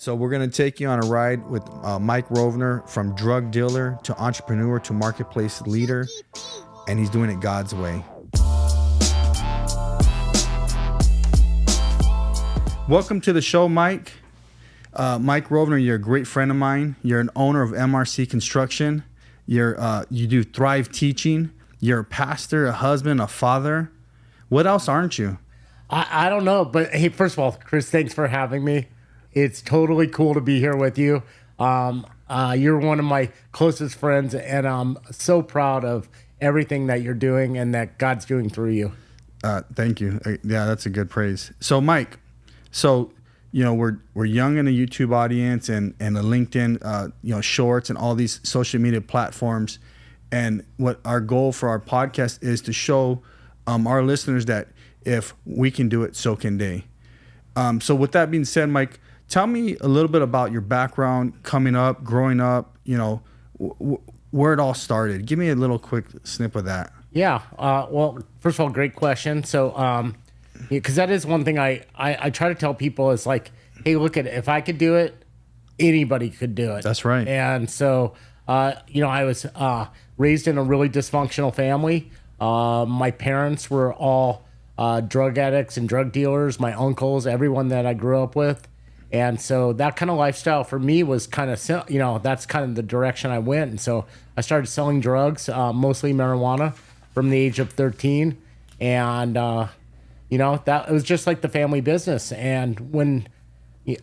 So we're going to take you on a ride with Mike Rovner, from drug dealer to entrepreneur to marketplace leader, and he's doing it God's way. Welcome to the show, Mike. Mike Rovner, you're a great friend of mine. You're an owner of MRC Construction. You do Thrive Teaching. You're a pastor, a husband, a father. What else aren't you? I don't know, but hey, first of all, Chris, thanks for having me. It's totally cool to be here with you. You're one of my closest friends, and I'm so proud of everything that you're doing and that God's doing through you. Thank you. Yeah, that's a good praise. So, Mike, we're young in the YouTube audience and the LinkedIn, shorts and all these social media platforms. And what our goal for our podcast is to show our listeners that if we can do it, so can they. So with that being said, Mike, tell me a little bit about your background, coming up, growing up, where it all started. Give me a little quick snip of that. Yeah. Well, first of all, great question. So, because that is one thing I try to tell people is like, hey, look at it. If I could do it, anybody could do it. That's right. And so, I was raised in a really dysfunctional family. My parents were all drug addicts and drug dealers, my uncles, everyone that I grew up with. And so that kind of lifestyle for me was kind of, that's kind of the direction I went. And so I started selling drugs, mostly marijuana, from the age of 13. And, that it was just like the family business. And when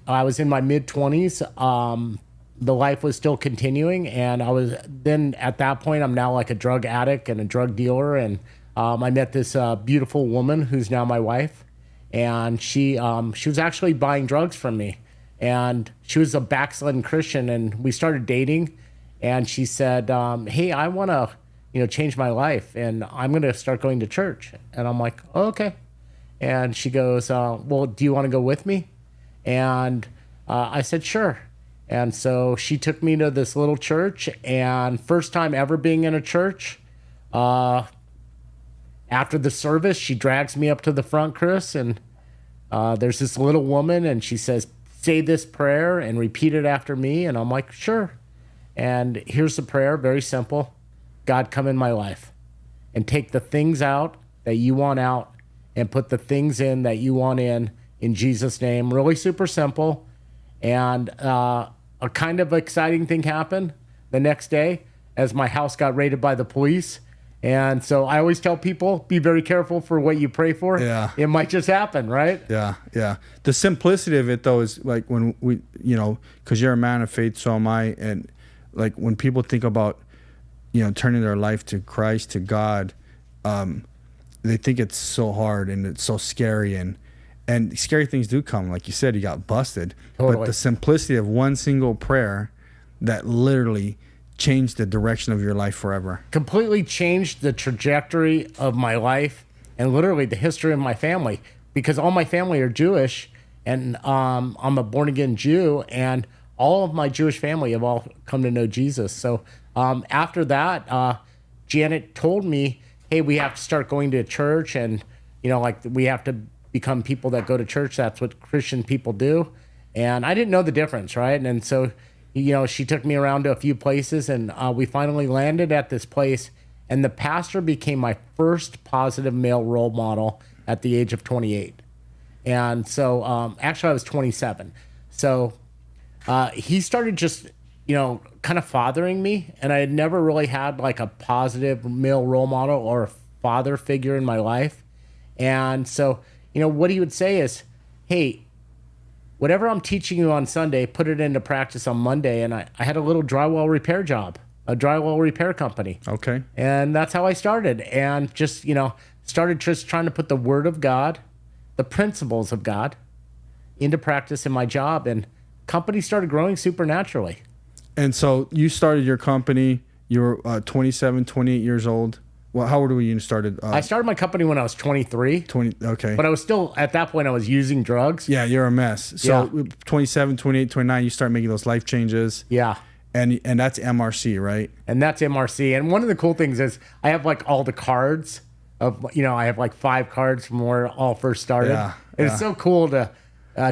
I was in my mid-20s, the life was still continuing. And then at that point, I'm now like a drug addict and a drug dealer. And I met this beautiful woman who's now my wife. And she was actually buying drugs from me, and she was a backslidden Christian, and we started dating. And she said, "Hey, I want to, change my life, and I'm going to start going to church." And I'm like, oh, "Okay." And she goes, "Well, do you want to go with me?" And I said, "Sure." And so she took me to this little church, and first time ever being in a church. After the service, she drags me up to the front, Chris, and there's this little woman, and she says, "Say this prayer and repeat it after me." And I'm like, "Sure." And here's the prayer, very simple. God, come in my life and take the things out that you want out and put the things in that you want in Jesus' name. Really super simple. And a kind of exciting thing happened the next day as my house got raided by the police. And so I always tell people, be very careful for what you pray for. Yeah. It might just happen, right? Yeah, yeah. The simplicity of it, though, is like when we, because you're a man of faith, so am I. And like when people think about, turning their life to Christ, to God, they think it's so hard and it's so scary. And scary things do come. Like you said, you got busted. Totally. But the simplicity of one single prayer that literally changed the direction of your life forever. Completely changed the trajectory of my life and literally the history of my family, because all my family are Jewish, and I'm a born-again Jew, and all of my Jewish family have all come to know Jesus. So after that, Janet told me, hey, we have to start going to church, and we have to become people that go to church. That's what Christian people do. And I didn't know the difference, right? And so she took me around to a few places, and we finally landed at this place, and the pastor became my first positive male role model at the age of 28. And so actually I was 27. So he started just, kind of fathering me, and I had never really had like a positive male role model or a father figure in my life. And so, what he would say is, hey, whatever I'm teaching you on Sunday, put it into practice on Monday. And I had a little drywall repair job, a drywall repair company. Okay. And that's how I started. And just, started just trying to put the word of God, the principles of God, into practice in my job. And company started growing supernaturally. And so you started your company, you were 27, 28 years old. Well, how old were you when you started? I started my company when I was 23. 20, okay. But I was still, at that point, I was using drugs. Yeah, you're a mess. So 27, 28, 29, you start making those life changes. Yeah. And that's MRC, right? And that's MRC. And one of the cool things is I have like all the cards of, I have like 5 cards from where it all first started. Yeah. It's so cool to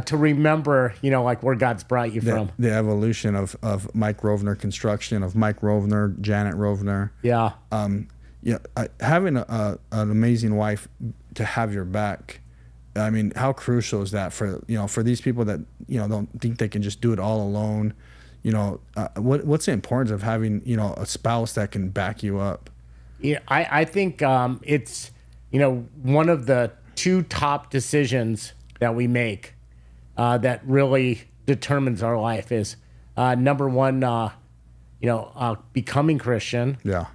to remember, like where God's brought you from. The evolution of Mike Rovner construction, of Mike Rovner, Janet Rovner. Yeah. Having an amazing wife to have your back. I mean, how crucial is that for these people that don't think they can just do it all alone? What's the importance of having a spouse that can back you up? Yeah, I think it's one of the two top decisions that we make that really determines our life is number one, becoming Christian. Yeah.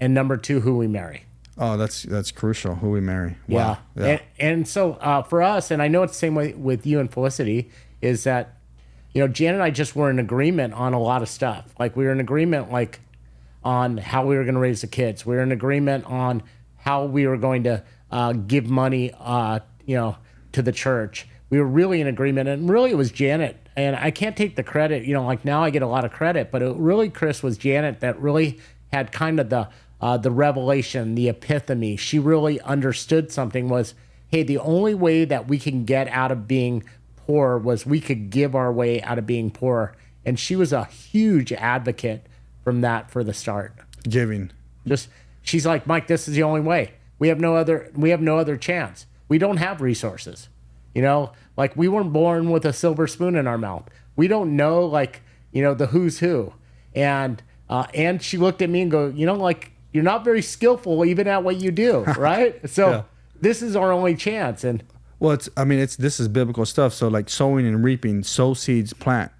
And number two, who we marry. Oh, that's crucial. Who we marry. Wow. Yeah. And so for us, and I know it's the same way with you and Felicity, is that Jan and I just were in agreement on a lot of stuff. Like we were in agreement on how we were going to raise the kids. We were in agreement on how we were going to give money to the church. We were really in agreement, and really it was Janet. And I can't take the credit. Like now I get a lot of credit, but it really, Chris, was Janet that really had kind of the revelation, the epiphany. She really understood something was, hey, the only way that we can get out of being poor was we could give our way out of being poor. And she was a huge advocate from that for the start. Giving. She's like, Mike, this is the only way. We have no other chance. We don't have resources. Like we weren't born with a silver spoon in our mouth. We don't know the who's who. And she looked at me and go, you're not very skillful even at what you do, right? So This is our only chance. And well, this is biblical stuff. So like sowing and reaping, sow seeds, plant.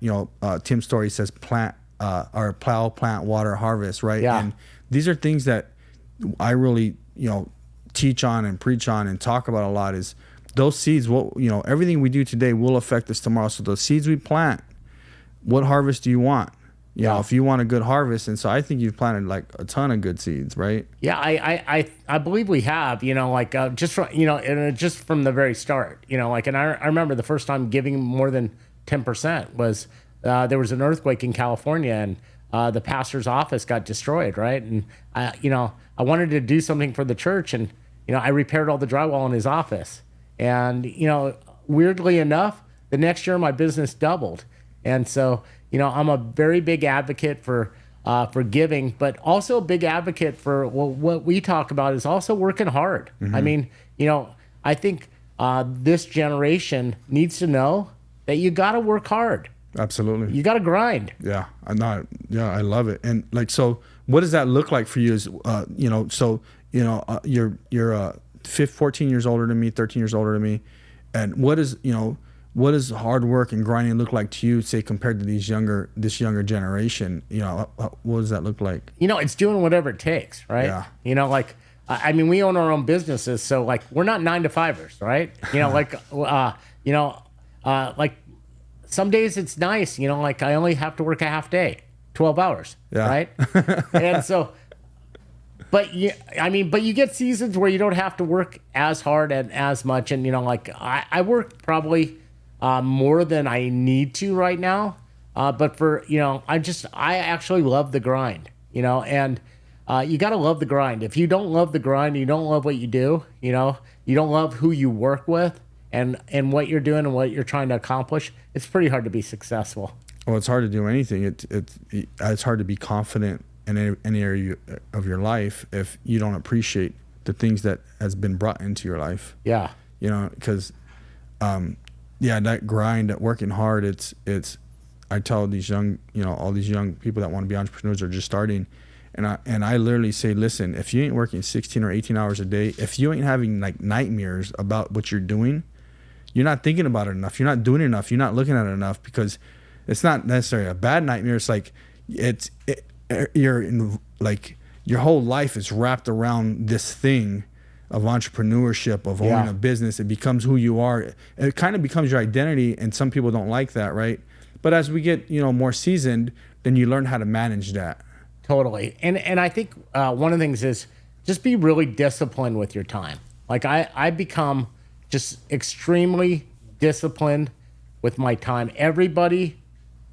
Tim Story says plant or plow, plant, water, harvest, right? Yeah. And these are things that I really teach on and preach on and talk about a lot. Is those seeds? Everything we do today will affect us tomorrow. So those seeds we plant, what harvest do you want? If you want a good harvest, and so I think you've planted like a ton of good seeds, right? Yeah, I believe we have. Just from just from the very start. And I remember the first time giving more than 10% was there was an earthquake in California, and the pastor's office got destroyed, right? And I wanted to do something for the church, and I repaired all the drywall in his office, and weirdly enough, the next year my business doubled, and so. I'm a very big advocate for giving, but also a big advocate for what we talk about is also working hard. Mm-hmm. I mean, I think this generation needs to know that you got to work hard. Absolutely. You got to grind. Yeah, I love it. And so what does that look like for you? Is you're 14 years older than me, 13 years older than me, and what does hard work and grinding look like to you, say, compared to this younger generation? What does that look like? It's doing whatever it takes, right? Yeah. We own our own businesses, so we're not 9-to-5ers, right? Some days it's nice, I only have to work a half day, 12 hours, right? And so, but you get seasons where you don't have to work as hard and as much, and I work probably more than I need to right now. But for, I actually love the grind, and you got to love the grind. If you don't love the grind, you don't love what you do, you don't love who you work with and what you're doing and what you're trying to accomplish, it's pretty hard to be successful. Well, it's hard to do anything. It's hard to be confident in any area of your life if you don't appreciate the things that has been brought into your life. Yeah. Because, that grind, that working hard, it's, I tell these young, all these young people that want to be entrepreneurs are just starting. And I literally say, listen, if you ain't working 16 or 18 hours a day, if you ain't having nightmares about what you're doing, you're not thinking about it enough. You're not doing it enough. You're not looking at it enough, because it's not necessarily a bad nightmare. It's you're in, your whole life is wrapped around this thing of entrepreneurship, of owning a business. It becomes who you are. It kind of becomes your identity, and some people don't like that, right? But as we get, more seasoned, then you learn how to manage that. Totally. And I think one of the things is just be really disciplined with your time. I become just extremely disciplined with my time. Everybody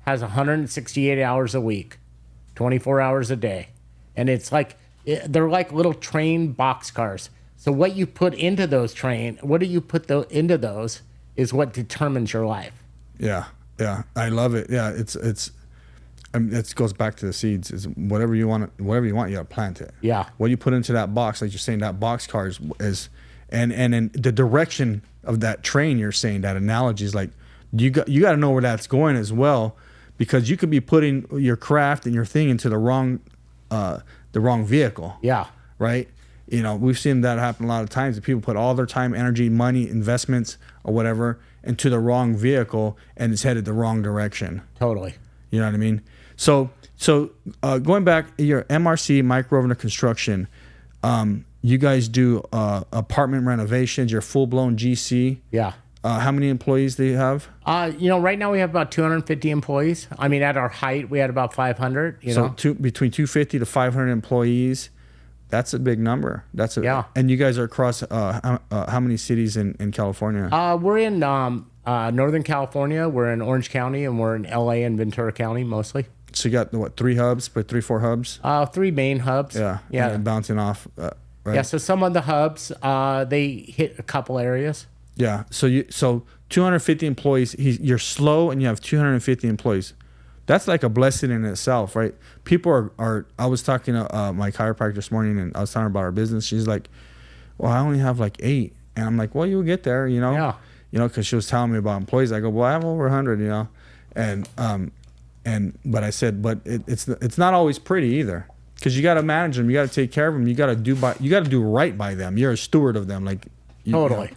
has 168 hours a week, 24 hours a day. And it's they're like little train boxcars. So what you put into those into those is what determines your life. Yeah, yeah, I love it. Yeah, I mean, it goes back to the seeds. Is whatever you want, you gotta plant it. Yeah. What you put into that box, like you're saying, that boxcar is and in the direction of that train. You're saying that analogy is like you got to know where that's going as well, because you could be putting your craft and your thing into the wrong vehicle. Yeah. Right. You know, we've seen that happen a lot of times. That people put all their time, energy, money, investments, or whatever into the wrong vehicle, and it's headed the wrong direction. Totally. You know what I mean? So going back, your MRC, Mike Rovner Construction, you guys do apartment renovations. You're full blown GC. Yeah. How many employees do you have? Right now we have about 250 employees. I mean, at our height, we had about 500. Between 250 to 500 employees. That's a big number. And you guys are across how many cities in California? We're in Northern California. We're in Orange County, and we're in LA and Ventura County mostly. So you got what, 3 hubs, but 3-4 hubs? 3 main hubs. Yeah. Yeah. And bouncing off. Right? Yeah. So some of the hubs, they hit a couple areas. Yeah. So 250 employees. You're slow, and you have 250 employees. That's like a blessing in itself, right? People are I was talking to my chiropractor this morning, and I was telling her about our business. She's like, well, I only have like 8. And I'm like, well, you'll get there, you know? Yeah. You know, because she was telling me about employees. I go, well, I have over 100, you know? But I said, but it's not always pretty either, because you got to manage them. You got to take care of them. You got to do right by them. You're a steward of them. Like, Totally. You know,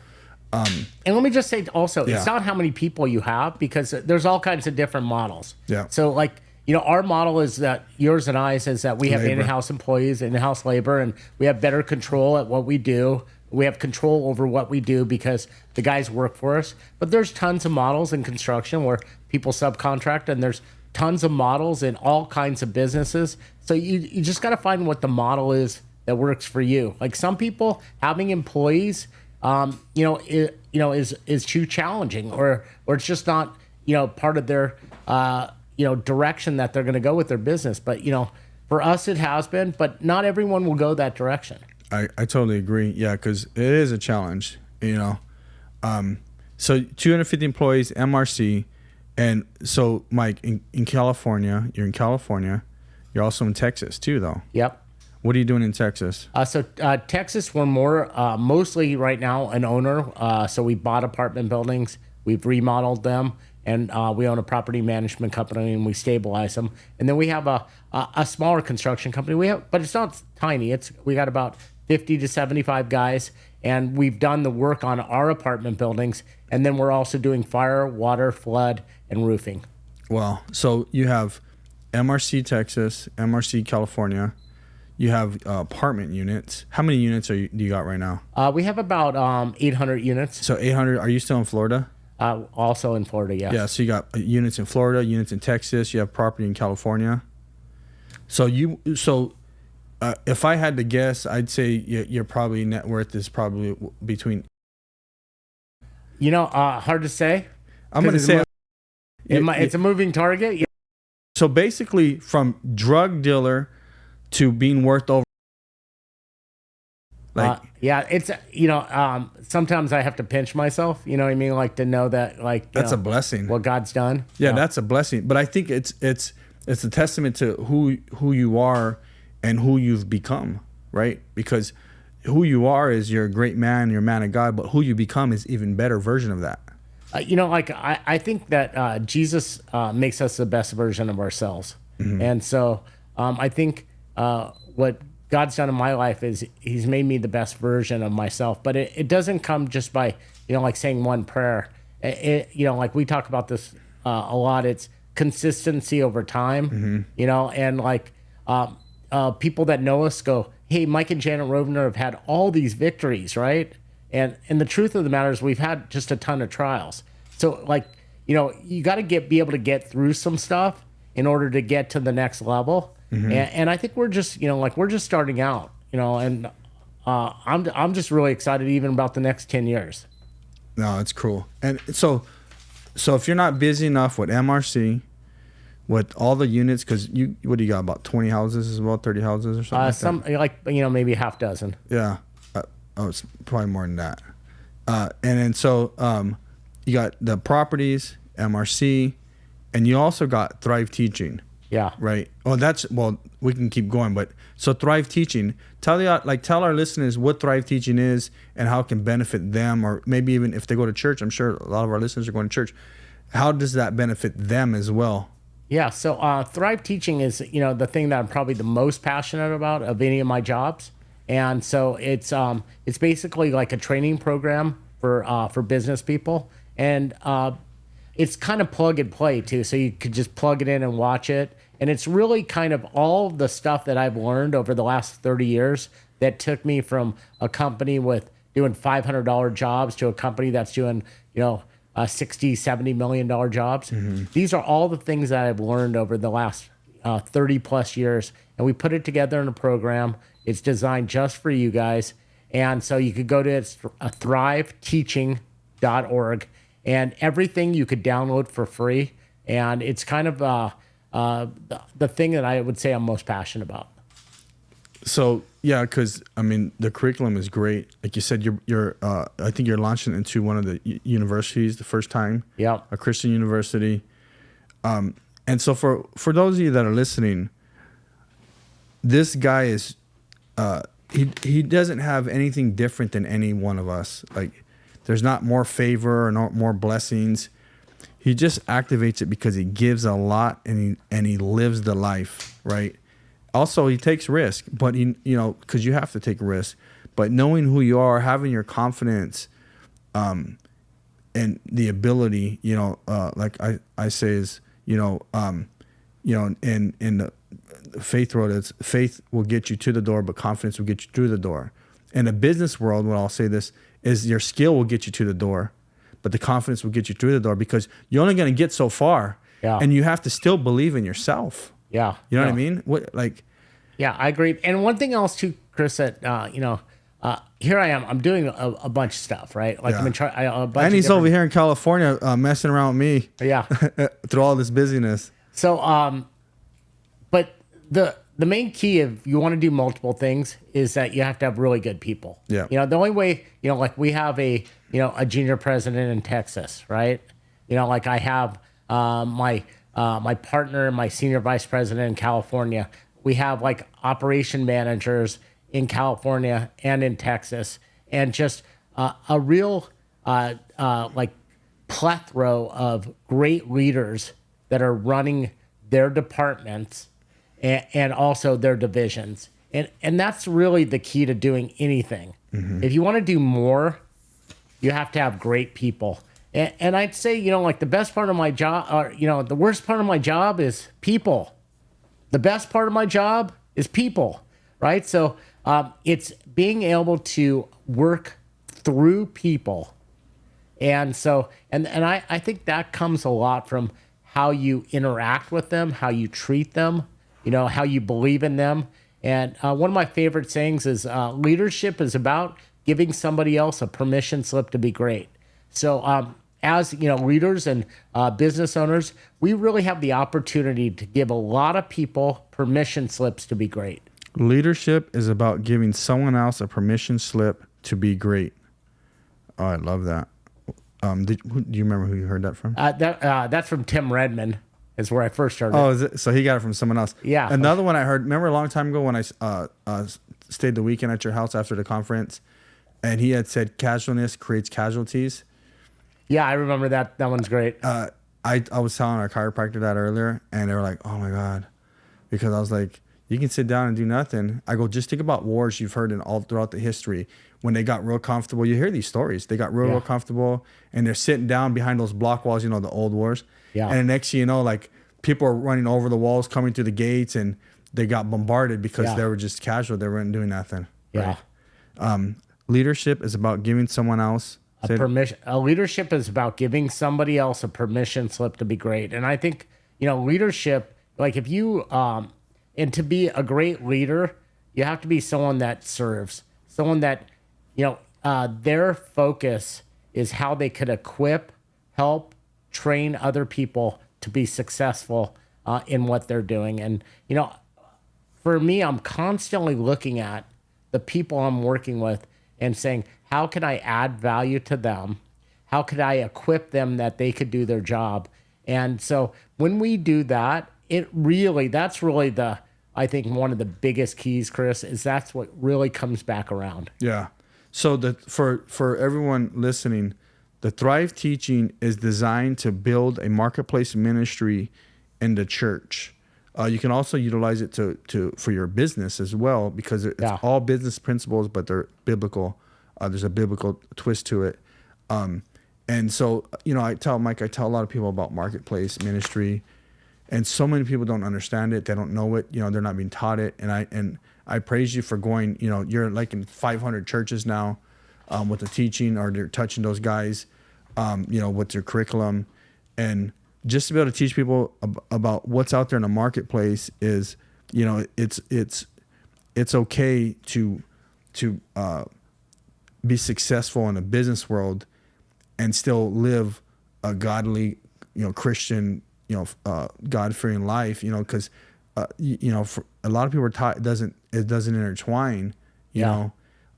and let me just say also, it's not how many people you have, because there's all kinds of different models. Yeah. So like, our model is that yours and I is that we have Labor. in-house employees, in-house labor, and we have better control at what we do. We have control over what we do because the guys work for us. But there's tons of models in construction where people subcontract, and there's tons of models in all kinds of businesses. So you just got to find what the model is that works for you. Like, some people having employees, is too challenging, or it's just not, part of their, direction that they're going to go with their business. But, for us, it has been, but not everyone will go that direction. I totally agree. Yeah, because it is a challenge, So 250 employees, MRC. And so, Mike, in California, you're in California. You're also in Texas, too, though. Yep. What are you doing in Texas? Texas, we're more mostly right now an owner. So we bought apartment buildings, we've remodeled them, and we own a property management company, and we stabilize them. And then we have a smaller construction company. But it's not tiny. We got about 50 to 75 guys, and we've done the work on our apartment buildings. And then we're also doing fire, water, flood, and roofing. Well, so you have MRC Texas, MRC California. You have apartment units. How many units do you got right now? We have about 800 units. So 800. Are you still in Florida? Also in Florida, yes. Yeah. So you got units in Florida, units in Texas. You have property in California. So if I had to guess, I'd say your probably net worth is probably between. Hard to say. I'm going to say it's a moving target. Yeah. So basically, from drug dealer to being worth over. It's sometimes I have to pinch myself, you know what I mean, like to know that, like, that's a blessing, what God's done. Yeah, that's a blessing. But I think it's a testament to who you are and who you've become, right? Because who you are is you're a great man, you're a man of God, but who you become is even better version of that. I think that Jesus makes us the best version of ourselves. Mm-hmm. And so I think what God's done in my life is he's made me the best version of myself. But it doesn't come just by, like saying one prayer. Like we talk about this a lot. It's consistency over time, mm-hmm. And like people that know us go, hey, Mike and Janet Rovner have had all these victories, right? And the truth of the matter is we've had just a ton of trials. So like, you got to be able to get through some stuff in order to get to the next level. Mm-hmm. And I think we're just, we're just starting out, and I'm just really excited even about the next 10 years. No, it's cool. And so if you're not busy enough with MRC, with all the units, because what do you got, about 20 houses as well, 30 houses or something? Maybe a half dozen. Yeah. It's probably more than that. And then so you got the properties, MRC, and you also got Thrive Teaching. Yeah. Right. Well, we can keep going, but so Thrive Teaching, tell our listeners what Thrive Teaching is and how it can benefit them, or maybe even if they go to church. I'm sure a lot of our listeners are going to church. How does that benefit them as well? Yeah. So Thrive Teaching is, the thing that I'm probably the most passionate about of any of my jobs. And so it's basically like a training program for business people. And it's kind of plug and play too. So you could just plug it in and watch it. And it's really kind of all the stuff that I've learned over the last 30 years that took me from a company with doing $500 jobs to a company that's doing, $60, $70 million jobs. Mm-hmm. These are all the things that I've learned over the last 30 plus years. And we put it together in a program. It's designed just for you guys. And so you could go to thriveteaching.org, and everything you could download for free. And it's kind of the thing that I would say I'm most passionate about. So yeah, because the curriculum is great. Like you said, you're I think you're launching into one of the universities the first time. Yeah, a Christian university. And so for those of you that are listening, this guy is he doesn't have anything different than any one of us. Like, there's not more favor or not more blessings. He just activates it because he gives a lot and he lives the life, right? Also, he takes risk, but because you have to take a risk. But knowing who you are, having your confidence, and the ability, like I say is, in the faith world, it's faith will get you to the door, but confidence will get you through the door. In the business world, what I'll say this is, your skill will get you to the door, but the confidence will get you through the door, because you're only going to get so far. Yeah. And you have to still believe in yourself. Yeah. You know what I mean? Yeah, I agree. And one thing else too, Chris, that, here I am, I'm doing a bunch of stuff, right? Like, yeah. And he's over here in California, messing around with me. Yeah. Through all this busyness. So, but the main key, if you want to do multiple things, is that you have to have really good people. Yeah. The only way, like we have a junior president in Texas, right? Like I have my partner, my senior vice president in California. We have like operation managers in California and in Texas, and just a real like plethora of great leaders that are running their departments and also their divisions. And that's really the key to doing anything. Mm-hmm. If you want to do more, you have to have great people. And I'd say, like the best part of my job, or, the worst part of my job is people. The best part of my job is people, right? So it's being able to work through people. And so, and I think that comes a lot from how you interact with them, how you treat them, how you believe in them. And one of my favorite sayings is leadership is about giving somebody else a permission slip to be great. So as leaders and business owners, we really have the opportunity to give a lot of people permission slips to be great. Leadership is about giving someone else a permission slip to be great. Oh, I love that. Do you remember who you heard that from? That's from Tim Redmond. Is where I first heard it. Oh, is it? So he got it from someone else. Yeah. Another one I heard. Remember a long time ago when I stayed the weekend at your house after the conference, and he had said, "Casualness creates casualties." Yeah, I remember that. That one's great. I was telling our chiropractor that earlier, and they were like, "Oh my god," because I was like, "You can sit down and do nothing." I go, "Just think about wars you've heard in all throughout the history. When they got real comfortable, you hear these stories. They got real comfortable, and they're sitting down behind those block walls. The old wars." Yeah. And the next thing you know, like, people are running over the walls, coming through the gates, and they got bombarded because they were just casual. They weren't doing nothing. Yeah. Right? Leadership is about giving someone else leadership is about giving somebody else a permission slip to be great. And I think, leadership, like if you, and to be a great leader, you have to be someone that serves, someone that, their focus is how they could equip, help, train other people to be successful in what they're doing. And, for me, I'm constantly looking at the people I'm working with and saying, how can I add value to them? how could I equip them that they could do their job? And so when we do that, that's really I think one of the biggest keys, Chris, is that's what really comes back around. Yeah. So for everyone listening, the Thrive teaching is designed to build a marketplace ministry in the church. You can also utilize it for your business as well, because it's all business principles, but they're biblical. There's a biblical twist to it. And so, I tell a lot of people about marketplace ministry, and so many people don't understand it. They don't know it. They're not being taught it. And I praise you for going. You're like in 500 churches now with the teaching, or they're touching those guys, with your curriculum, and just to be able to teach people about what's out there in the marketplace is, it's okay to be successful in the business world and still live a godly, Christian, God-fearing life, because, for a lot of people are taught it doesn't intertwine, you know.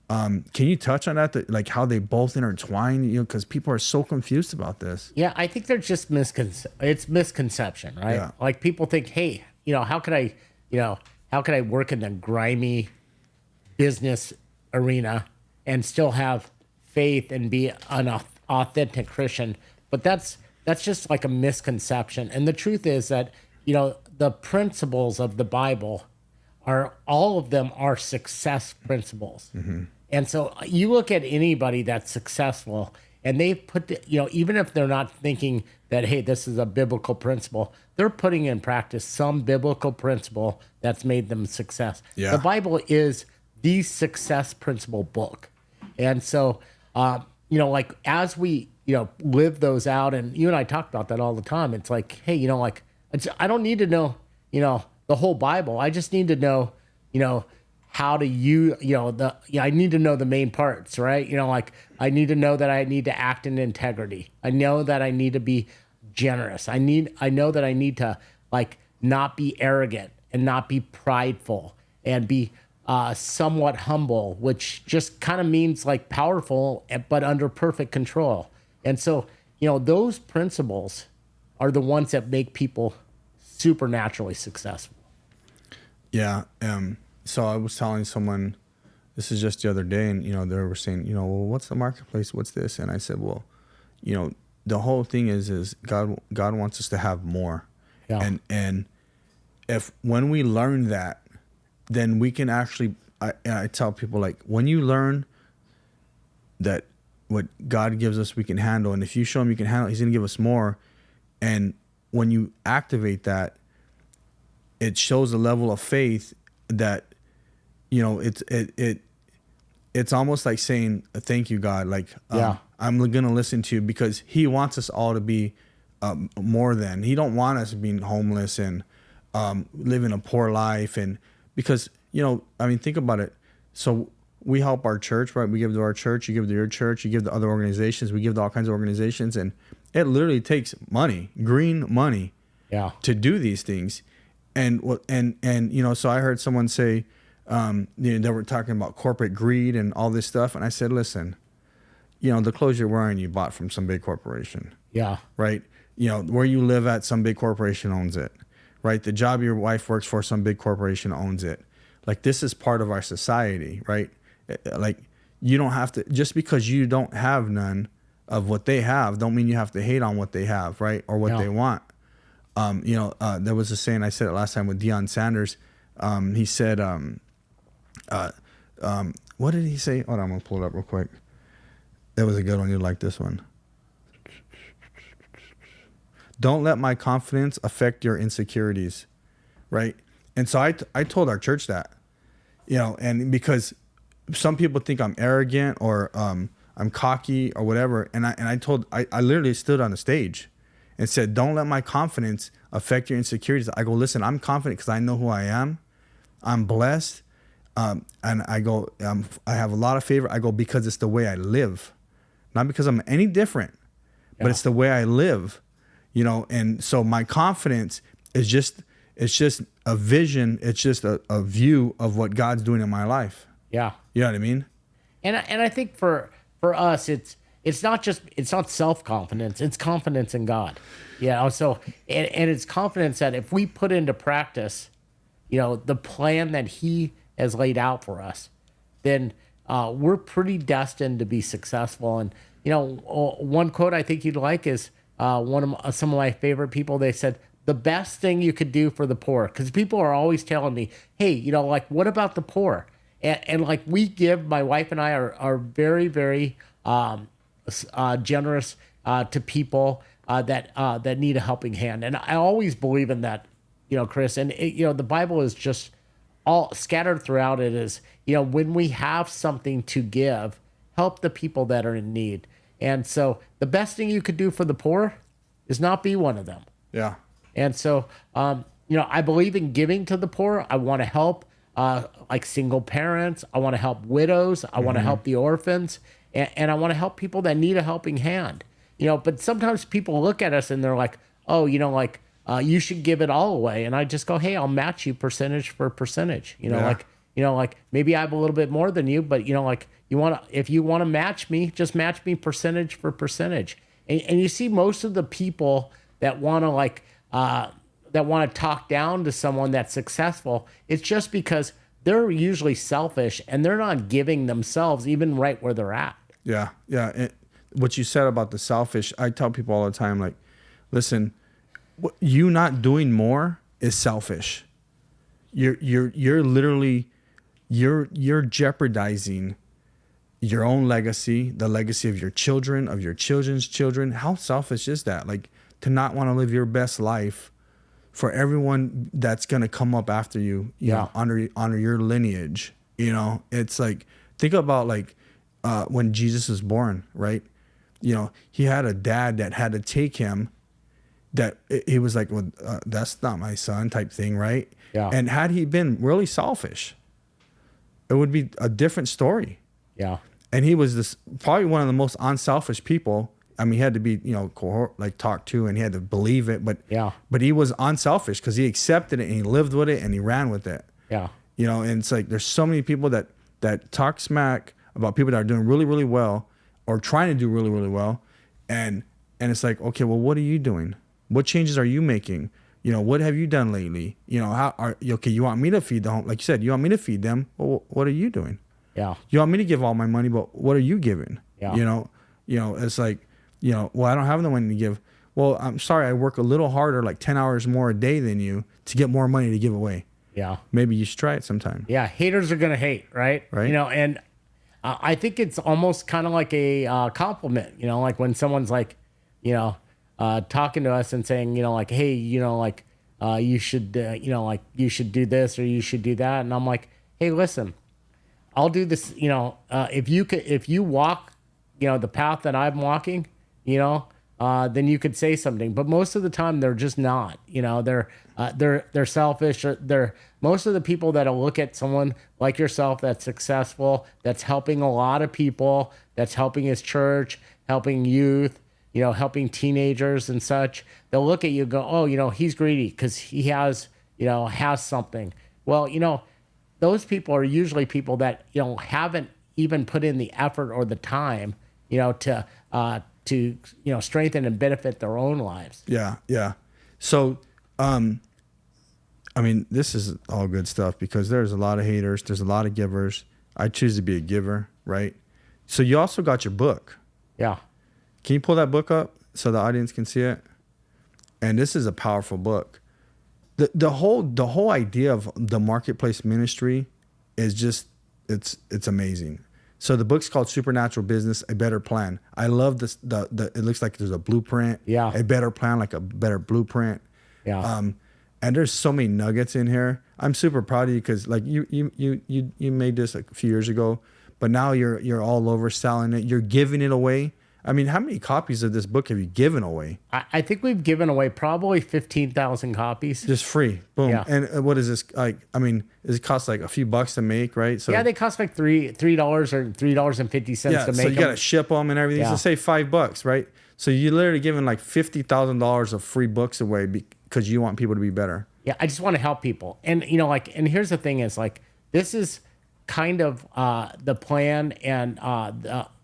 Can you touch on that, like how they both intertwine, because people are so confused about this. Yeah, I think there's just misconception, right? Yeah. Like people think, hey, how could I work in the grimy business arena and still have faith and be an authentic Christian? But that's just like a misconception. And the truth is that, the principles of the Bible all of them are success principles. Mm-hmm. And so you look at anybody that's successful, and they even if they're not thinking that, hey, this is a biblical principle, they're putting in practice some biblical principle that's made them success. Yeah. The Bible is the success principle book. And so, like as we, live those out, and you and I talk about that all the time. It's like, hey, I don't need to know, the whole Bible. I just need to know, how to I need to know the main parts, right? Like I need to know that I need to act in integrity. I know that I need to be generous. I know that I need to like not be arrogant and not be prideful and be somewhat humble, which just kind of means like powerful, but under perfect control. And so, those principles are the ones that make people supernaturally successful. Yeah. So I was telling someone, this is just the other day, and, they were saying, well, what's the marketplace? What's this? And I said, well, the whole thing is God wants us to have more. Yeah. And when we learn that, then we can actually, I tell people, like, when you learn that what God gives us, we can handle. And if you show him you can handle it, he's going to give us more. And when you activate that, it shows a level of faith that, it's almost like saying, thank you, God. Like, I'm going to listen to you, because he wants us all to be more than. He don't want us being homeless and living a poor life. And because, think about it. So we help our church, right? We give to our church, you give to your church, you give to other organizations, we give to all kinds of organizations. And it literally takes money, green money, to do these things. And so I heard someone say, they were talking about corporate greed and all this stuff. And I said, listen, the clothes you're wearing, you bought from some big corporation. Yeah. Right. Where you live at, some big corporation owns it, right? The job your wife works for, some big corporation owns it. Like, this is part of our society, right? Like, you don't have to, just because you don't have none of what they have, don't mean you have to hate on what they have, right? Or what they want. There was a saying, I said it last time with Deion Sanders. He said, what did he say? Hold on, I'm going to pull it up real quick. That was a good one. You like this one. Don't let my confidence affect your insecurities, right? And so I told our church that, and because some people think I'm arrogant or I'm cocky or whatever, and I literally stood on the stage and said, don't let my confidence affect your insecurities. I go, listen, I'm confident because I know who I am. I'm blessed. And I go, I have a lot of favor. I go, because it's the way I live, not because I'm any different, but it's the way I live, and so my confidence is just, it's just a vision. It's just a view of what God's doing in my life. Yeah. You know what I mean? And I think for us, it's, it's not self-confidence, it's confidence in God. So and it's confidence that if we put into practice, the plan that he has laid out for us, then we're pretty destined to be successful. And one quote I think you'd like is some of my favorite people. They said, the best thing you could do for the poor, because people are always telling me, hey, what about the poor? And like my wife and I are very, very generous to people that need a helping hand. And I always believe in that, Chris. And the Bible is just all scattered throughout it is, when we have something to give, help the people that are in need. And so the best thing you could do for the poor is not be one of them. Yeah. And so, I believe in giving to the poor. I want to help like single parents. I want to help widows. I want to help the orphans. And I want to help people that need a helping hand. But sometimes people look at us and they're like, oh, you should give it all away. And I just go, hey, I'll match you percentage for percentage. Maybe I have a little bit more than you, but if you want to match me, just match me percentage for percentage. And you see most of the people that want to talk down to someone that's successful, it's just because they're usually selfish and they're not giving themselves even right where they're at. Yeah. Yeah. What you said about the selfish, I tell people all the time, like, listen, you not doing more is selfish. You're literally, you're jeopardizing your own legacy, the legacy of your children, of your children's children. How selfish is that? Like, to not want to live your best life for everyone that's going to come up after you, you know, honor your lineage. It's like, think about like when Jesus was born, right? He had a dad that had to take him, that he was like, well, that's not my son type thing, right? Yeah. And had he been really selfish, it would be a different story. Yeah. And he was probably one of the most unselfish people. I mean, he had to be, talked to, and he had to believe it, but he was unselfish because he accepted it and he lived with it and he ran with it. Yeah. And it's like, there's so many people that talk smack about people that are doing really, really well or trying to do really, really well. And it's like, okay, well, what are you doing? What changes are you making? What have you done lately? You want me to feed them? Like you said, you want me to feed them? Well, what are you doing? Yeah. You want me to give all my money, but what are you giving? Yeah. It's like, well, I don't have the money to give. Well, I'm sorry, I work a little harder, like 10 hours more a day than you to get more money to give away. Yeah. Maybe you should try it sometime. Yeah. Haters are going to hate, right? Right. And I think it's almost kind of like a compliment, like when someone's like, talking to us and saying, hey, you should, you should do this or you should do that. And I'm like, hey, listen, I'll do this. If you walk, the path that I'm walking, then you could say something. But most of the time, they're just not. They're selfish. Most of the people that'll look at someone like yourself that's successful, that's helping a lot of people, that's helping his church, helping youth, helping teenagers and such. They'll look at you and go, oh, he's greedy because he has something. Well, those people are usually people that, haven't even put in the effort or the time, to strengthen and benefit their own lives. Yeah. Yeah. So, this is all good stuff because there's a lot of haters. There's a lot of givers. I choose to be a giver, right? So you also got your book. Yeah. Can you pull that book up so the audience can see it? And this is a powerful book. The whole idea of the marketplace ministry is just, it's amazing. So the book's called Supernatural Business, A Better Plan. I love this. It looks like there's a blueprint. Yeah. A better plan, like a better blueprint. Yeah. And there's so many nuggets in here. I'm super proud of you because like you made this a few years ago, but now you're all over selling it. You're giving it away. I mean, how many copies of this book have you given away? I think we've given away probably 15,000 copies. Just free. Boom. Yeah. And what is this? Like, it costs like a few bucks to make, right? So yeah, they cost like $3 or $3.50 to make. So you got to ship them and everything. Yeah. So say $5, right? So you're literally giving like $50,000 of free books away because you want people to be better. Yeah, I just want to help people. And, and here's the thing is like, this is kind of the plan and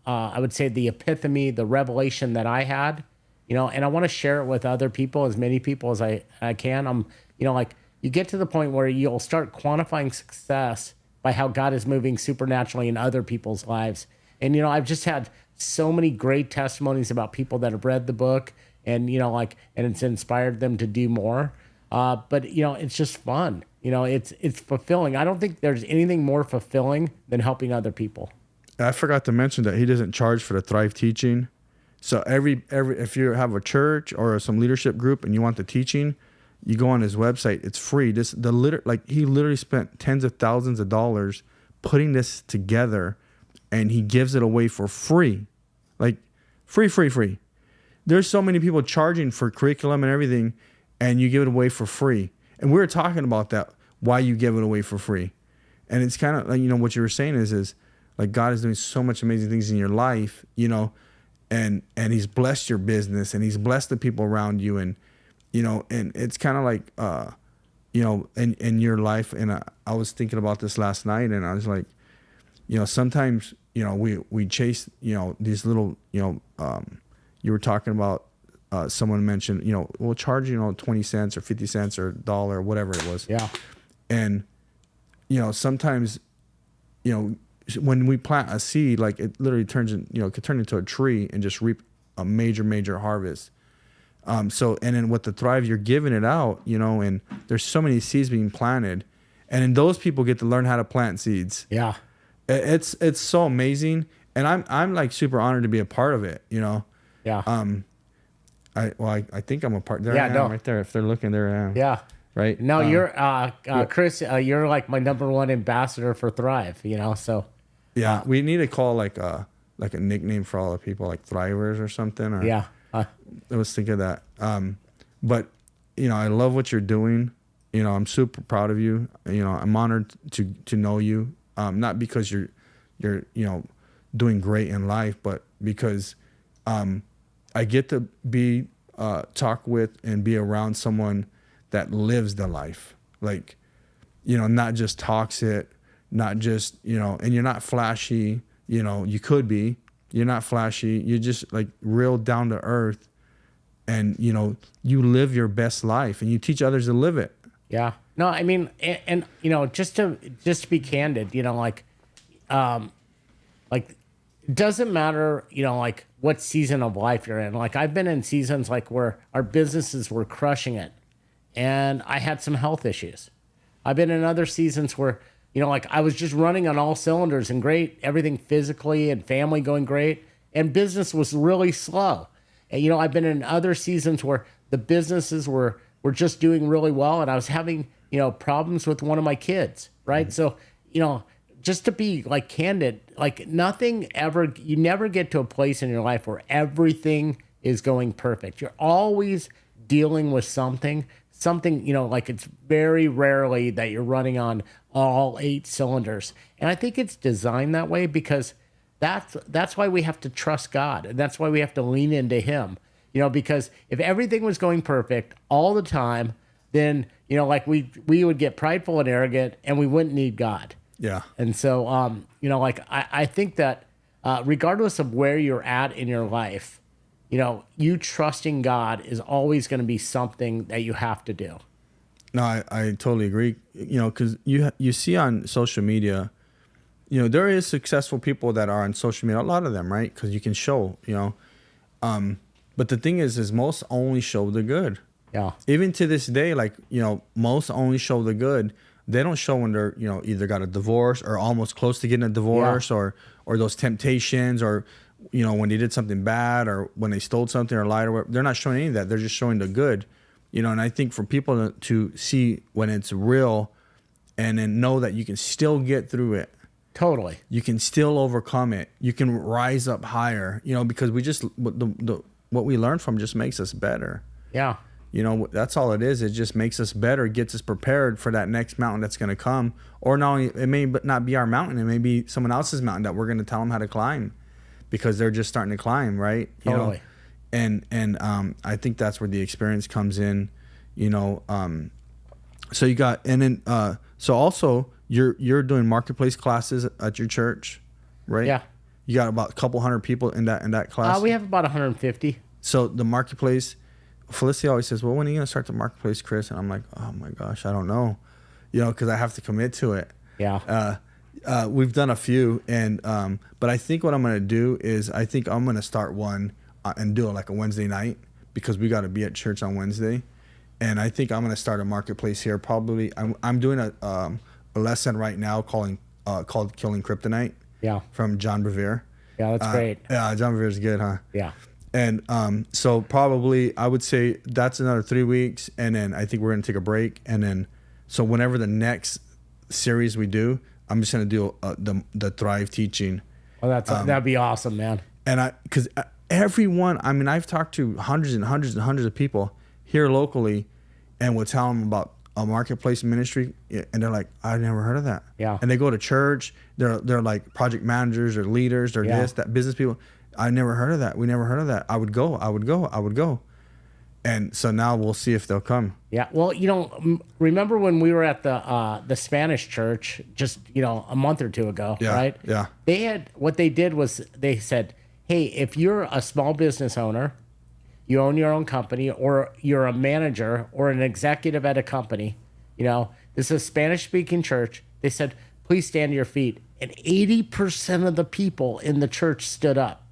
I would say the epiphany, the revelation that I had, and I want to share it with other people, as many people as I can. Like you get to the point where you'll start quantifying success by how God is moving supernaturally in other people's lives. And, I've just had so many great testimonies about people that have read the book and, and it's inspired them to do more. But, it's just fun. It's fulfilling. I don't think there's anything more fulfilling than helping other people. I forgot to mention that he doesn't charge for the Thrive teaching. So every if you have a church or some leadership group and you want the teaching, you go on his website. It's free. He literally spent tens of thousands of dollars putting this together, and he gives it away for free, like free. There's so many people charging for curriculum and everything, and you give it away for free. And we were talking about that, why you give it away for free. And it's kind of like, what you were saying is like God is doing so much amazing things in your life, and he's blessed your business and he's blessed the people around you. And, and it's kind of like, in your life. And I was thinking about this last night, and I was like, sometimes, we chase, these little, you were talking about, someone mentioned, we'll charge, 20 cents or 50 cents or $1 or whatever it was. Yeah. And, sometimes, when we plant a seed, like it literally could turn into a tree and just reap a major harvest. And then with the Thrive, you're giving it out, and there's so many seeds being planted, and then those people get to learn how to plant seeds. Yeah. It's so amazing. And I'm like super honored to be a part of it, Yeah. I think I'm a part. There Yeah, I am, no. right there. If they're looking, there I am. Yeah. Right. No, you're Chris. You're like my number one ambassador for Thrive. So. Yeah, we need to call like a nickname for all the people, like Thrivers or something. Or, Yeah. I was thinking of that. But I love what you're doing. I'm super proud of you. I'm honored to know you. Not because you're doing great in life, but because I get to be talk with and be around someone that lives the life, like not just talks it, not just and you're not flashy. You could be. You're not flashy. You're just like real down to earth, and you live your best life, and you teach others to live it. Yeah. No, I mean, and just to be candid, like it doesn't matter, like what season of life you're in. Like I've been in seasons like where our businesses were crushing it, and I had some health issues. I've been in other seasons where, like I was just running on all cylinders and great, everything physically and family going great, and business was really slow. And, I've been in other seasons where the businesses were just doing really well, and I was having, problems with one of my kids, right? Mm-hmm. So, just to be like candid, like you never get to a place in your life where everything is going perfect. You're always dealing with something, like it's very rarely that you're running on all 8 cylinders. And I think it's designed that way because that's why we have to trust God. And that's why we have to lean into him, because if everything was going perfect all the time, then, like we would get prideful and arrogant and we wouldn't need God. Yeah. And so, like I think that regardless of where you're at in your life, you trusting God is always going to be something that you have to do. No, I totally agree. Because you see on social media, there is successful people that are on social media, a lot of them, right? Because you can show, but the thing is most only show the good. Yeah. Even to this day, like, most only show the good. They don't show when they're, either got a divorce or almost close to getting a divorce, or those temptations, or, when they did something bad, or when they stole something or lied or whatever. They're not showing any of that. They're just showing the good, and I think for people to see when it's real and then know that you can still get through it. Totally. You can still overcome it. You can rise up higher, because we just, what we learn from just makes us better. Yeah. That's all it is. It just makes us better, gets us prepared for that next mountain that's going to come. Or not only, it may not be our mountain. It may be someone else's mountain that we're going to tell them how to climb because they're just starting to climb, right? Totally. And I think that's where the experience comes in, so you got, and then, so also you're doing marketplace classes at your church, right? Yeah. You got about a couple hundred people in that class? We have about 150. So the marketplace, Felicity always says, well, when are you going to start the marketplace, Chris? And I'm like, oh my gosh, I don't know, because I have to commit to it. Yeah. We've done a few, and but I think what I'm going to do is I think I'm going to start one and do it like a Wednesday night, because we got to be at church on Wednesday. And I think I'm going to start a marketplace here. Probably I'm doing a lesson right now called Killing Kryptonite. Yeah. From John Bevere. Yeah, that's great. Yeah, John Bevere's good, huh? Yeah. And so probably I would say that's another 3 weeks, and then I think we're going to take a break, and then so whenever the next series we do, I'm just going to do the Thrive teaching. Oh, that'd be awesome, man. And because everyone, I mean, I've talked to hundreds and hundreds and hundreds of people here locally, and we'll tell them about a marketplace ministry, and they're like, I never heard of that. Yeah. And they go to church, they're like project managers or leaders or that business people. I never heard of that. We never heard of that. I would go. And so now we'll see if they'll come. Yeah. Well, remember when we were at the Spanish church just, a month or two ago, right? Yeah. What they did was they said, hey, if you're a small business owner, you own your own company, or you're a manager or an executive at a company, this is a Spanish-speaking church. They said, please stand to your feet. And 80% of the people in the church stood up.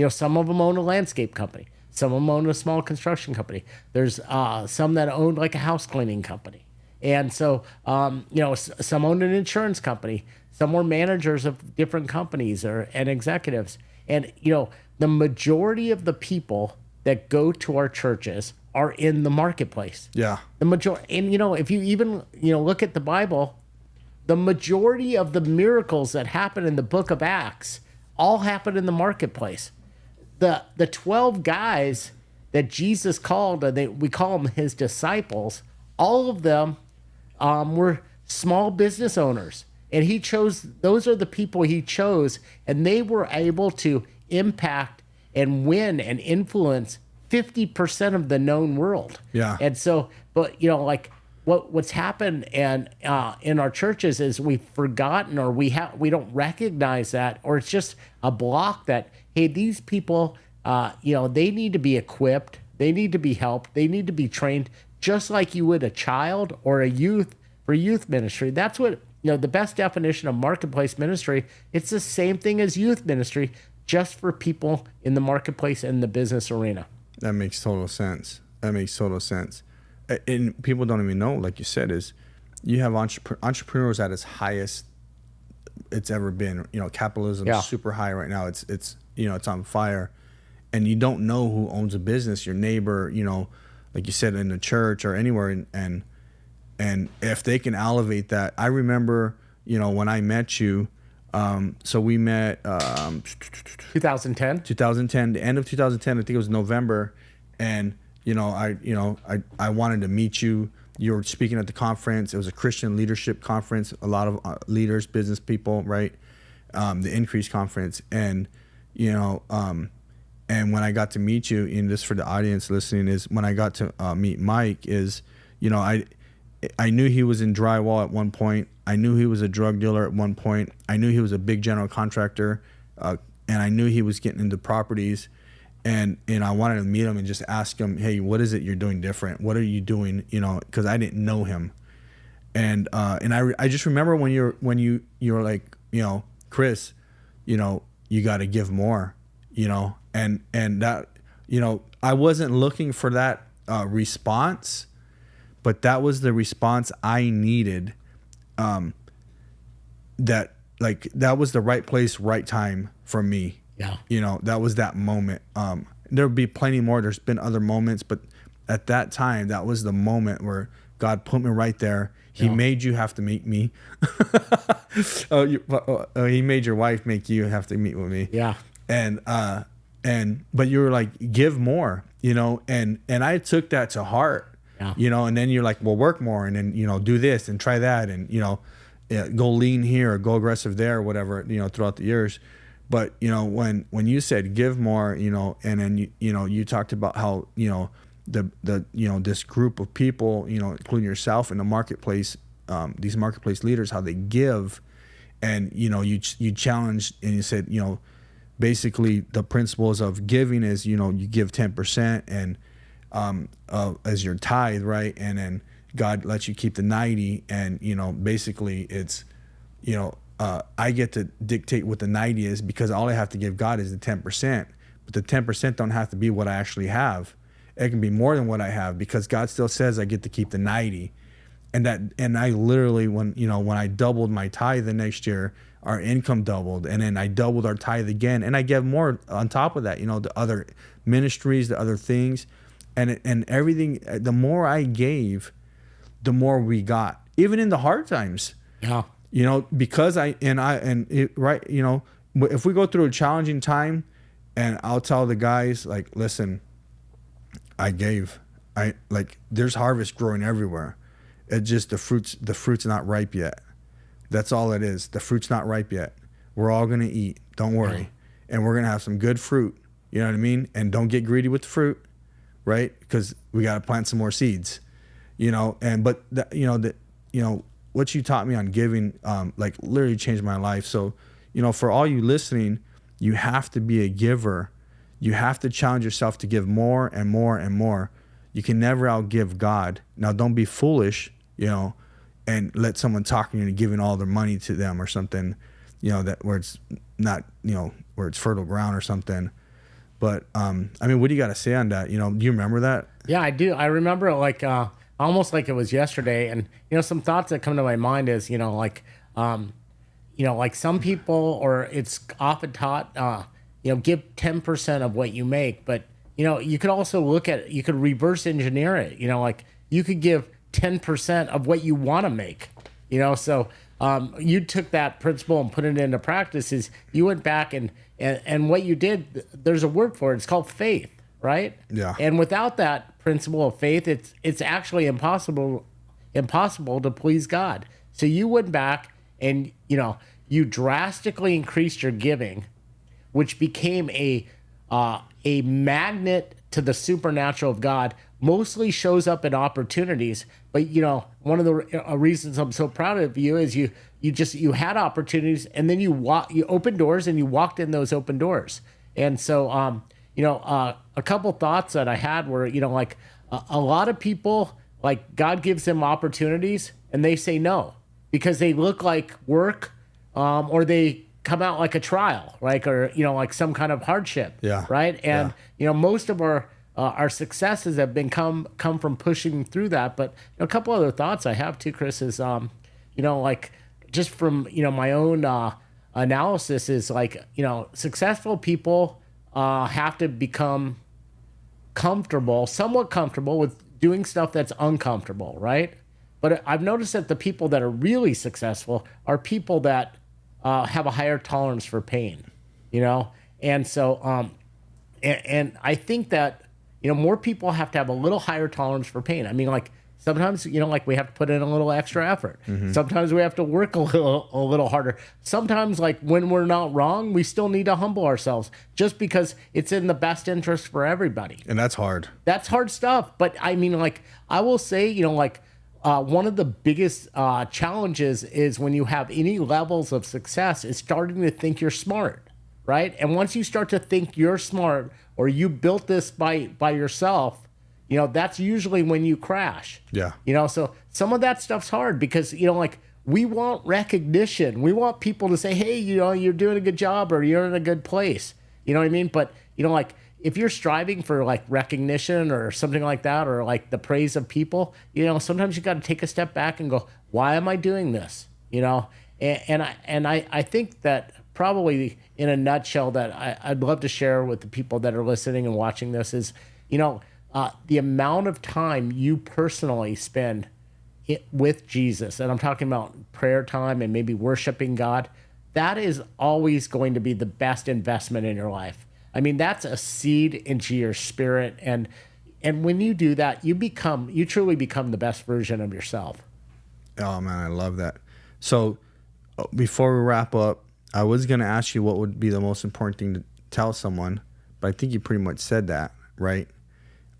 Some of them own a landscape company. Some of them own a small construction company. There's some that own like a house cleaning company. And so, some owned an insurance company. Some were managers of different companies and executives. And, the majority of the people that go to our churches are in the marketplace. Yeah. The majority, and if you even look at the Bible, the majority of the miracles that happen in the book of Acts all happen in the marketplace. The 12 guys that Jesus called, we call them his disciples, all of them were small business owners. And those are the people he chose, and they were able to impact and win and influence 50% of the known world. Yeah. And so, but what's happened in our churches is we've forgotten, or we don't recognize that, or it's just a block that, hey, these people, they need to be equipped, they need to be helped, they need to be trained, just like you would a child or a youth for youth ministry. That's what the best definition of marketplace ministry. It's the same thing as youth ministry, just for people in the marketplace and the business arena. That makes total sense. And people don't even know, like you said, is you have entrepreneurs at its highest it's ever been. Capitalism is super high right now. It's on fire, and you don't know who owns a business, your neighbor, like you said, in the church or anywhere, and if they can elevate that. I remember, when I met you. So we met 2010, the end of 2010. I think it was November, and I wanted to meet you. You were speaking at the conference. It was a Christian leadership conference. A lot of leaders, business people, right? The Increase conference, and and when I got to meet you, and this for the audience listening, is when I got to meet Mike. Is I knew he was in drywall at one point. I knew he was a drug dealer at one point. I knew he was a big general contractor, and I knew he was getting into properties. And I wanted to meet him and just ask him, hey, what is it you're doing different? What are you doing? Because I didn't know him. And I just remember when you were like, Chris, you got to give more, and that, I wasn't looking for that response, but that was the response I needed. That was the right place, right time for me. Yeah. That was that moment. There'll be plenty more. There's been other moments, but at that time, that was the moment where God put me right there. He made you have to meet me. He made your wife make you have to meet with me. Yeah. But you were like, give more, and I took that to heart. Yeah. And then you're like, well, work more, and then, do this and try that, and, go lean here or go aggressive there or whatever, throughout the years. But, when you said give more, and then, you talked about how, this group of people, including yourself in the marketplace, these marketplace leaders, how they give, and, you challenged and you said, basically the principles of giving is, you know, you give 10% and as your tithe, right? And then God lets you keep the 90, and, you know, basically it's, you know, I get to dictate what the 90 is, because all I have to give God is the 10%. But the 10% don't have to be what I actually have. It can be more than what I have, because God still says I get to keep the 90. And I literally, when I doubled my tithe the next year, our income doubled, and then I doubled our tithe again, and I gave more on top of that, you know, the other ministries, the other things, and everything. The more I gave, the more we got, even in the hard times. Yeah. You know, because right, you know, if we go through a challenging time, and I'll tell the guys, like, listen, there's harvest growing everywhere. It just, the fruit's not ripe yet. That's all it is. The fruit's not ripe yet. We're all going to eat. Don't worry. And we're going to have some good fruit. You know what I mean? And don't get greedy with the fruit, right? Because we got to plant some more seeds, you know? But what you taught me on giving, like, literally changed my life. So, you know, for all you listening, you have to be a giver. You have to challenge yourself to give more and more and more. You can never outgive God. Now, don't be foolish, you know, and let someone talk you into giving all their money to them or something, you know, that where it's not, you know, where it's fertile ground or something. But I mean, what do you got to say on that? You know, do you remember that? Yeah, I do. I remember it like almost like it was yesterday. And, you know, some thoughts that come to my mind is, like some people, or it's often taught, give 10% of what you make. But, you know, you could also you could reverse engineer it. You know, like, you could give 10% of what you want to make, you know? So you took that principle and put it into practice. Is you went back and what you did, there's a word for it. It's called faith, right? Yeah. And without that principle of faith, it's actually impossible to please God. So you went back and, you know, you drastically increased your giving, which became a magnet to the supernatural of God. Mostly shows up in opportunities, but, you know, one of the reasons I'm so proud of you is you had opportunities, and then you opened doors, and you walked in those open doors. And so, a couple thoughts that I had were, you know, like, a lot of people, like, God gives them opportunities and they say no because they look like work, or they come out like a trial, right? Or, you know, like some kind of hardship. Yeah. Right. And, you know, most of our successes have been come from pushing through that. But, you know, a couple other thoughts I have too, Chris, is, you know, like, just from, you know, my own analysis is, like, you know, successful people have to become somewhat comfortable with doing stuff that's uncomfortable, right? But I've noticed that the people that are really successful are people that have a higher tolerance for pain, you know? And so, and I think that, you know, more people have to have a little higher tolerance for pain. I mean, like, sometimes, you know, like, we have to put in a little extra effort. Mm-hmm. Sometimes we have to work a little harder. Sometimes, like, when we're not wrong, we still need to humble ourselves just because it's in the best interest for everybody. And that's hard. That's hard stuff. But I mean, like, I will say, you know, like, one of the biggest challenges is when you have any levels of success is starting to think you're smart, right? And once you start to think you're smart, or you built this by yourself, you know, that's usually when you crash. Yeah. You know, so some of that stuff's hard because, you know, like, we want recognition. We want people to say, hey, you know, you're doing a good job, or you're in a good place. You know what I mean? But, you know, like, if you're striving for, like, recognition or something like that, or, like, the praise of people, you know, sometimes you got to take a step back and go, why am I doing this? You know, and I think that probably in a nutshell that I'd love to share with the people that are listening and watching this is, you know, the amount of time you personally spend with Jesus, and I'm talking about prayer time and maybe worshiping God, that is always going to be the best investment in your life. I mean, that's a seed into your spirit. And when you do that, you truly become the best version of yourself. Oh man, I love that. So before we wrap up, I was going to ask you what would be the most important thing to tell someone, but I think you pretty much said that, right?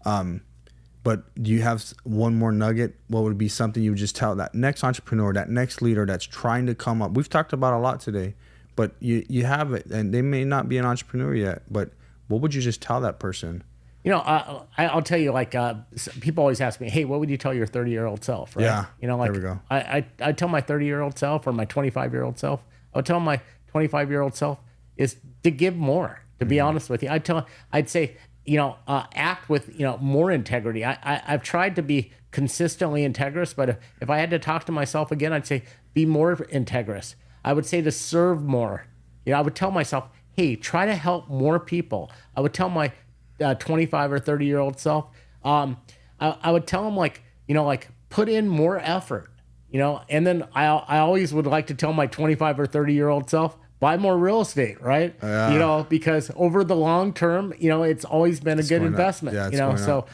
But do you have one more nugget? What would be something you would just tell that next entrepreneur, that next leader that's trying to come up? We've talked about a lot today, but you have it, and they may not be an entrepreneur yet, but what would you just tell that person? You know, I'll tell you, like, people always ask me, hey, what would you tell your 30-year-old self, right? Yeah, you know, like, there we go. I tell my 30-year-old self or my 25-year-old self, I would tell my 25-year-old self is to give more, to be honest with you. I'd say, you know, act with, you know, more integrity. I've tried to be consistently integrous, but if I had to talk to myself again, I'd say be more integrous. I would say to serve more. You know, I would tell myself, hey, try to help more people. I would tell my 25 or 30-year-old self, I would tell them, like, you know, like, put in more effort, you know. And then I always would like to tell my 25 or 30-year-old self, buy more real estate, right? You know, because over the long term, you know, it's always been a good investment. Yeah, you know, so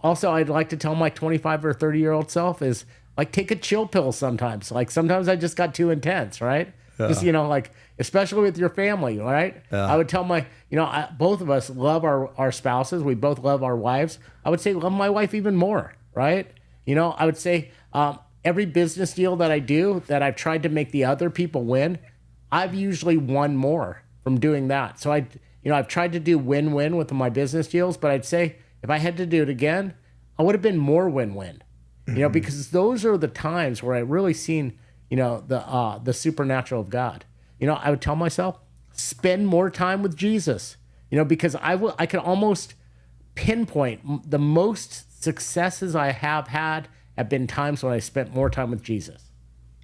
also I'd like to tell my 25 or 30-year-old self is, like, take a chill pill sometimes. Like, sometimes I just got too intense, right? Just, you know, like, especially with your family, right? I would tell my, you know, both of us love our spouses. We both love our wives. I would say love my wife even more, right? You know, I would say every business deal that I do that I've tried to make the other people win, I've usually won more from doing that. So you know, I've tried to do win-win with my business deals, but I'd say if I had to do it again, I would have been more win-win. You know, because those are the times where I really seen, you know, the supernatural of God. You know, I would tell myself, spend more time with Jesus. You know, because I could almost pinpoint the most successes I have had have been times when I spent more time with Jesus.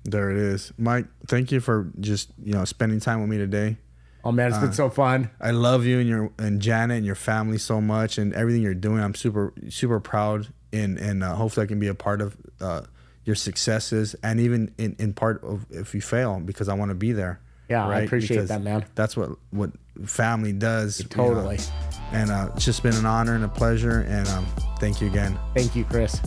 There it is. Mike, thank you for just, you know, spending time with me today. Oh man, it's been so fun. I love you and Janet and your family so much, and everything you're doing. I'm super, super proud, and hopefully I can be a part of your successes, and even in part of if you fail, because I want to be there. Yeah, right? I appreciate because that, man. That's what family does. Totally. You know? And it's just been an honor and a pleasure, and thank you again. Thank you, Chris.